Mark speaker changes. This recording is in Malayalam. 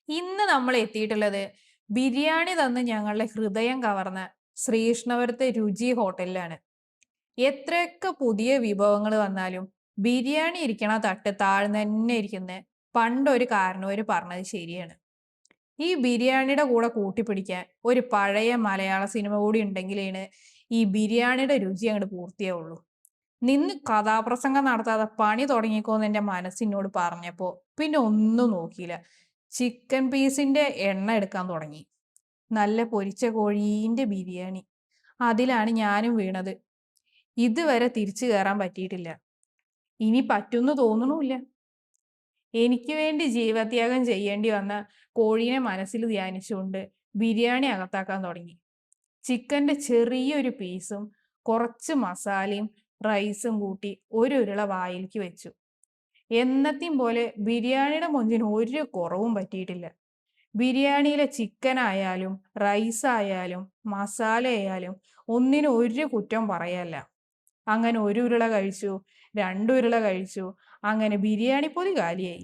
Speaker 1: ഇന്ന് നമ്മൾ എത്തിയിട്ടുള്ളത് ബിരിയാണി തന്ന് ഞങ്ങളുടെ ഹൃദയം കവർന്ന ശ്രീകൃഷ്ണപുരത്തെ രുചി ഹോട്ടലിലാണ്. എത്രയൊക്കെ പുതിയ വിഭവങ്ങൾ വന്നാലും ബിരിയാണി ഇരിക്കണ തട്ട് താഴ്ന്നു തന്നെ ഇരിക്കുന്ന പണ്ടൊരു കാരണവര് പറഞ്ഞത് ശരിയാണ്. ഈ ബിരിയാണിയുടെ കൂടെ കൂട്ടിപ്പിടിക്കാൻ ഒരു പഴയ മലയാള സിനിമ കൂടി ഉണ്ടെങ്കിലാണ് ഈ ബിരിയാണിയുടെ രുചി അങ്ങോട്ട് പൂർത്തിയാവുള്ളൂ. നിന്ന് കഥാപ്രസംഗം നടത്താതെ പണി തുടങ്ങിക്കോന്ന് എൻ്റെ മനസ്സിനോട് പറഞ്ഞപ്പോ പിന്നെ ഒന്നും നോക്കിയില്ല. ചിക്കൻ പീസിന്റെ എണ്ണ എടുക്കാൻ തുടങ്ങി. നല്ല പൊരിച്ച കോഴീന്റെ ബിരിയാണി. അതിലാണ് ഞാനും വീണത്. ഇതുവരെ തിരിച്ചു കയറാൻ പറ്റിയിട്ടില്ല. ഇനി പറ്റുന്നു തോന്നണമില്ല. എനിക്ക് വേണ്ടി ജീവത്യാഗം ചെയ്യേണ്ടി വന്ന കോഴീനെ മനസ്സിൽ ധ്യാനിച്ചുകൊണ്ട് ബിരിയാണി അകത്താക്കാൻ തുടങ്ങി. ചിക്കന്റെ ചെറിയൊരു പീസും കുറച്ച് മസാലയും റൈസും കൂട്ടി ഒരു ഉരുള വായിലേക്ക് വെച്ചു. എന്നത്തെയും പോലെ ബിരിയാണിയുടെ മൊഞ്ചിന് ഒരു കുറവും പറ്റിയിട്ടില്ല. ബിരിയാണിയിലെ ചിക്കൻ ആയാലും റൈസ് ആയാലും മസാല ആയാലും ഒന്നിനും ഒരു കുറ്റം പറയല്ല. അങ്ങനെ ഒരു ഉരുള കഴിച്ചു, രണ്ടുരുള കഴിച്ചു, അങ്ങനെ ബിരിയാണി പൊതി കാലിയായി.